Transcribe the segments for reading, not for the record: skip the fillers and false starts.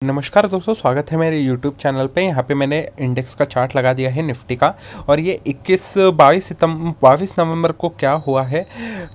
नमस्कार दोस्तों, स्वागत है मेरे YouTube चैनल पे। यहाँ पे मैंने इंडेक्स का चार्ट लगा दिया है निफ्टी का। और ये 22 नवंबर को क्या हुआ है,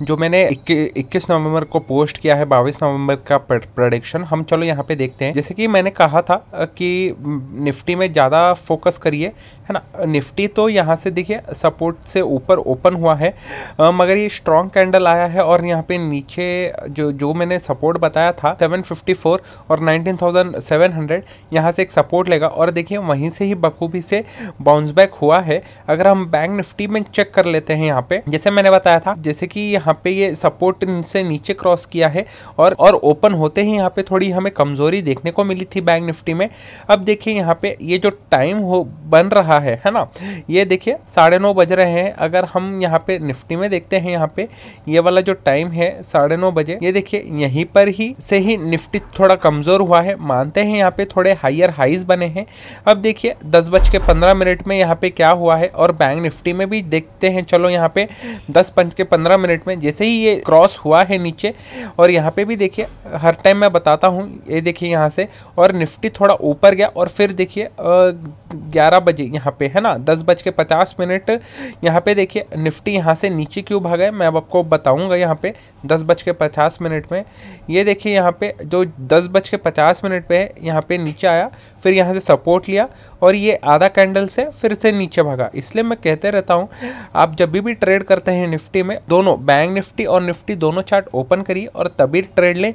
जो मैंने 21 नवंबर को पोस्ट किया है, 22 नवंबर का प्रेडिक्शन। हम चलो यहाँ पे देखते हैं। जैसे कि मैंने कहा था कि निफ्टी में ज़्यादा फोकस करिए, है ना। निफ्टी तो यहाँ से देखिए सपोर्ट से ऊपर ओपन हुआ है, मगर ये स्ट्रॉन्ग कैंडल आया है और यहाँ पे नीचे जो मैंने सपोर्ट बताया था 754 और 19,700, यहाँ से एक सपोर्ट लेगा और देखिए वहीं से ही बखूबी से बाउंस बैक हुआ है। अगर हम बैंक निफ्टी में चेक कर लेते हैं, यहाँ पे जैसे मैंने बताया था, जैसे कि यहाँ पे ये सपोर्ट से नीचे क्रॉस किया है और ओपन होते ही यहाँ पे थोड़ी हमें कमजोरी देखने को मिली थी बैंक निफ्टी में। अब देखिए यहाँ पे ये जो टाइम बन रहा है ना, ये देखिए 9:30 बज रहे हैं। अगर हम यहाँ पे निफ्टी में देखते हैं, यहाँ पे ये वाला जो टाइम है 9:30 बजे, ये देखिए यहीं पर ही से ही निफ्टी थोड़ा कमजोर हुआ है। मानते हैं यहाँ पे थोड़े हायर हाइज बने हैं। अब देखिए 10:15 में यहाँ पे क्या हुआ है और बैंक निफ्टी में भी देखते हैं। चलो यहाँ पे 10:15 में जैसे ही ये क्रॉस हुआ है नीचे, और यहाँ पे भी देखिए हर टाइम मैं बताता हूँ, ये देखिए यहाँ से और निफ्टी थोड़ा ऊपर गया और फिर देखिए 11 बजे यहाँ पे, है ना, 10:50 यहाँ पे देखिए निफ्टी यहाँ से नीचे क्यों भागा है मैं अब आपको बताऊंगा। यहाँ पे 10:50 में ये देखिए यहाँ पे जो 10:50 पे है, यहाँ पे नीचे आया, फिर यहाँ से सपोर्ट लिया और ये आधा कैंडल से फिर से नीचे भागा। इसलिए मैं कहते रहता हूँ, आप जब भी ट्रेड करते हैं निफ्टी में, दोनों बैंक निफ्टी और निफ्टी दोनों चार्ट ओपन करिए और तभी ट्रेड लें।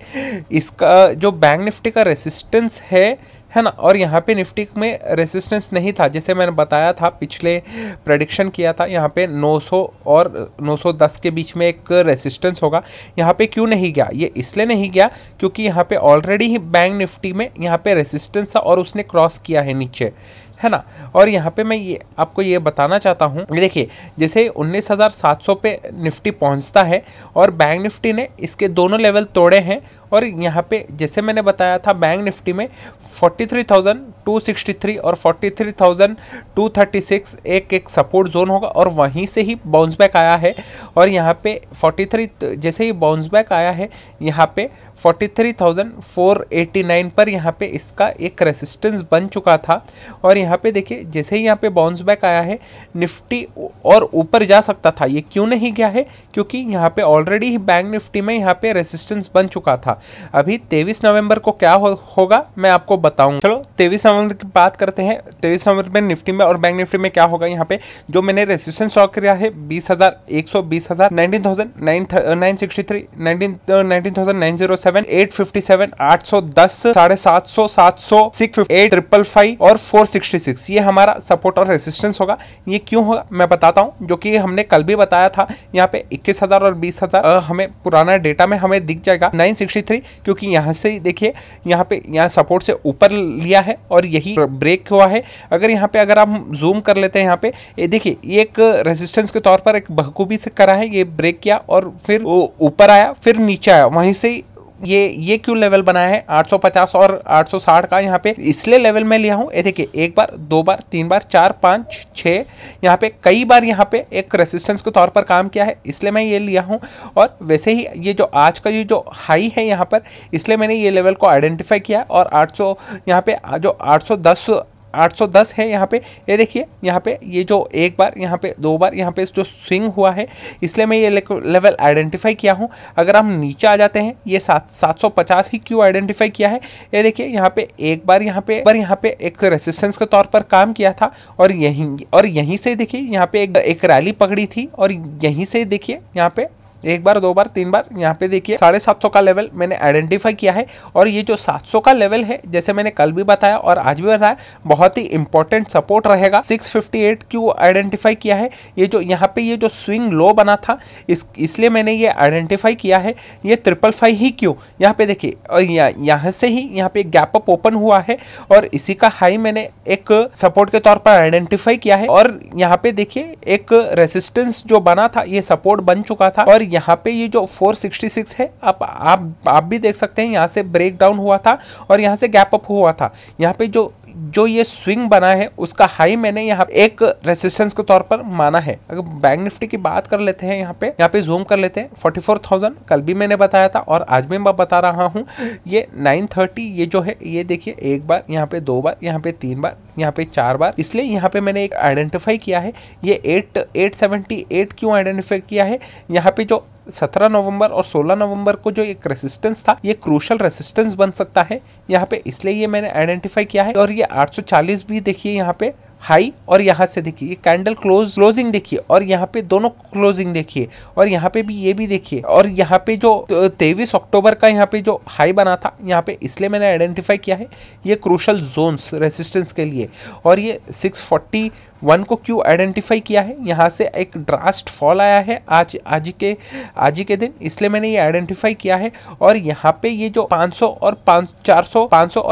इसका जो बैंक निफ्टी का रेसिस्टेंस है ना, और यहाँ पे निफ्टी में रेसिस्टेंस नहीं था, जैसे मैंने बताया था, पिछले प्रेडिक्शन किया था यहाँ पे 900 और 910 के बीच में एक रेसिस्टेंस होगा। यहाँ पे क्यों नहीं गया? ये इसलिए नहीं गया क्योंकि यहाँ पे ऑलरेडी ही बैंक निफ्टी में यहाँ पे रेसिस्टेंस था और उसने क्रॉस किया है नीचे, है ना। और यहाँ पे मैं ये आपको ये बताना चाहता हूँ, देखिए जैसे 19,700 पे निफ्टी पहुँचता है और बैंक निफ्टी ने इसके दोनों लेवल तोड़े हैं। और यहाँ पे जैसे मैंने बताया था, बैंक निफ्टी में 43,263 और 43,236 एक सपोर्ट जोन होगा और वहीं से ही बाउंस बैक आया है। और यहाँ पे 43 जैसे ही बाउंस बैक आया है, यहाँ पे 43,489 पर यहाँ पे इसका एक रेसिस्टेंस बन चुका था। और यहाँ पे देखिए जैसे ही यहाँ पे बाउंस बैक आया है, निफ्टी और ऊपर जा सकता था। ये क्यों नहीं गया है? क्योंकि यहाँ पे ऑलरेडी ही बैंक निफ्टी में यहाँ पे रेसिस्टेंस बन चुका था। अभी 23 नवंबर को क्या होगा मैं आपको बताऊंगा। चलो 23 नवंबर की बात करते हैं। 23 नवंबर में निफ्टी में और बैंक निफ्टी में क्या होगा। यहाँ पे जो मैंने रेसिस्टेंस शॉक किया है 20,100, 20,000, 19,963, 19,907, 857, 810, 750, 700, 658, 555 और 466, ये हमारा सपोर्ट और रेसिस्टेंस होगा। ये क्यों होगा मैं बताता हूँ, जो कि हमने कल भी बताया था। यहाँ पे 21,000 और 20,000 हमें पुराना डेटा में हमें दिख जाएगा। 963 क्योंकि यहाँ से देखिए यहाँ पे सपोर्ट से ऊपर लिया है और यही ब्रेक हुआ है। अगर आप जूम कर लेते हैं, यहाँ पे ये देखिए ये एक रेजिस्टेंस के तौर पर एक बखूबी से करा है, ये ब्रेक किया और फिर ऊपर आया, फिर नीचे आया। वहीं से ये क्यों लेवल बनाया है 850 और 860 का। यहाँ पे इसलिए लेवल में लिया हूँ। ये देखिए 1 बार, 2 बार, 3 बार, 4, 5, 6, यहाँ पे कई बार यहाँ पे एक रेसिस्टेंस के तौर पर काम किया है, इसलिए मैं ये लिया हूँ। और वैसे ही ये जो आज का ये जो हाई है यहाँ पर, इसलिए मैंने ये लेवल को आइडेंटिफाई किया। और 800 यहाँ पे जो 810 है यहाँ पे, ये देखिए यहाँ पे ये जो 1 बार, यहाँ पे 2 बार, यहाँ पे जो स्विंग हुआ है, इसलिए मैं ये लेवल आइडेंटिफाई किया हूँ। अगर हम नीचे आ जाते हैं, ये 750 ही क्यों आइडेंटिफाई किया है, ये देखिए यहाँ पे 1 बार यहाँ पे एक रेसिस्टेंस के तौर पर काम किया था और यहीं से देखिए यहाँ पे एक रैली पकड़ी थी और यहीं से देखिए यहाँ पे 1 बार, 2 बार, 3 बार, यहाँ पे देखिए 750 का लेवल मैंने आइडेंटिफाई किया है। और ये जो 700 का लेवल है, जैसे मैंने कल भी बताया और आज भी बताया, बहुत ही इंपॉर्टेंट सपोर्ट रहेगा। 658 क्यों आइडेंटिफाई किया है, ये जो यहाँ पे ये जो स्विंग लो बना था, इसलिए मैंने ये आइडेंटिफाई किया है। ये 555 ही क्यों, यहाँ पे देखिए, और यहाँ से ही यहाँ पे गैप अप ओपन हुआ है और इसी का हाई मैंने एक सपोर्ट के तौर पर आइडेंटिफाई किया है। और यहाँ पे देखिए एक रेसिस्टेंस जो बना था, ये सपोर्ट बन चुका था और यहाँ पे ये जो 466 है, आप भी देख सकते हैं, यहाँ से ब्रेक डाउन हुआ था और यहाँ से गैप अप हुआ था। यहाँ पे जो ये स्विंग बना है उसका हाई मैंने यहाँ एक रेसिस्टेंस के तौर पर माना है। अगर बैंक निफ्टी की बात कर लेते हैं, यहाँ पे जूम कर लेते हैं, 44,000 कल भी मैंने बताया था और आज भी मैं बता रहा हूँ। ये 930 ये जो है, ये देखिए, एक बार यहाँ पे, दो बार यहाँ पे, तीन बार यहाँ पे, चार बार, इसलिए यहाँ पे मैंने एक आइडेंटिफाई किया है। ये 878 क्यों आइडेंटिफाई किया है? यहाँ पे जो 17 नवंबर और 16 नवंबर को जो एक रेसिस्टेंस था, ये क्रूशल रेसिस्टेंस बन सकता है यहाँ पे, इसलिए ये मैंने आइडेंटिफाई किया है। और ये 840 भी देखिए यहाँ पे हाई, और यहाँ से देखिए ये कैंडल क्लोजिंग देखिए, और यहाँ पे दोनों क्लोजिंग देखिए, और यहाँ पे भी ये भी देखिए, और यहाँ पे जो 23 अक्टूबर का यहाँ पे जो हाई बना था यहाँ पे, इसलिए मैंने आइडेंटिफाई किया है ये क्रूशल जोन्स रेसिस्टेंस के लिए। और ये 641 को क्यों आइडेंटिफाई किया है? यहाँ से एक ड्रास्ट फॉल आया है आज ही के दिन, इसलिए मैंने ये आइडेंटिफाई किया है। और यहाँ पे ये जो 500 और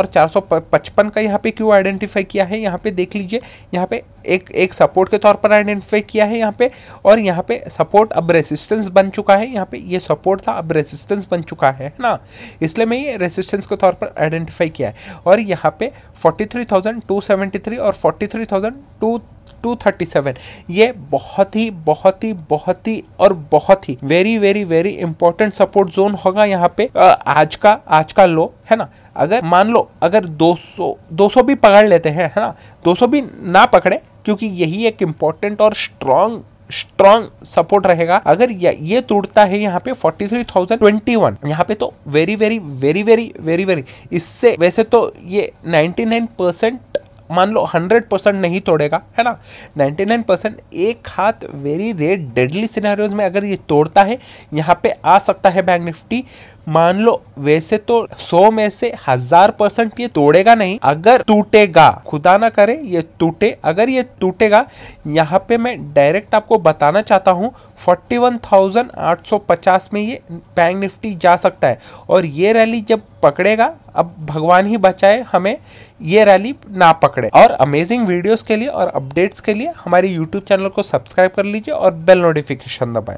455 का यहाँ पे क्यों आइडेंटिफाई किया है? यहाँ पे देख लीजिए, यहाँ पे एक सपोर्ट के तौर पर आइडेंटिफाई किया है यहाँ पे, और यहाँ पे सपोर्ट अब रेसिस्टेंस बन चुका है। यहाँ पे ये सपोर्ट था, अब रेसिस्टेंस बन चुका है ना, इसलिए मैं ये रेसिस्टेंस के तौर पर आइडेंटिफाई किया है। और यहाँ पे 43,273 और 43,237 ये बहुत ही वेरी इंपॉर्टेंट सपोर्ट जोन होगा यहाँ पे। आज का लो है ना, अगर मान लो अगर 200 भी पकड़ लेते हैं, है ना, 200 भी ना पकड़े, क्योंकि यही एक इम्पोर्टेंट और स्ट्रॉन्ग सपोर्ट रहेगा। अगर ये टूटता है यहाँ पे 43,021, यहाँ पे तो वेरी, इससे वैसे तो ये 99% मान लो 100% नहीं तोड़ेगा, है ना, 99% एक हाथ वेरी रेट डेडली सिनेरियोज में अगर ये तोड़ता है, यहाँ पे आ सकता है बैंक निफ्टी। मान लो वैसे तो 100 में से 1000% ये तोड़ेगा नहीं, अगर टूटेगा, खुदा ना करे ये टूटे, अगर ये टूटेगा, यहाँ पे मैं डायरेक्ट आपको बताना चाहता हूँ 41,850 में ये बैंक निफ्टी जा सकता है। और ये रैली जब पकड़ेगा, अब भगवान ही बचाए हमें ये रैली ना पकड़े। और अमेजिंग वीडियोस के लिए और अपडेट्स के लिए हमारे यूट्यूब चैनल को सब्सक्राइब कर लीजिए और बेल नोटिफिकेशन दबाएं।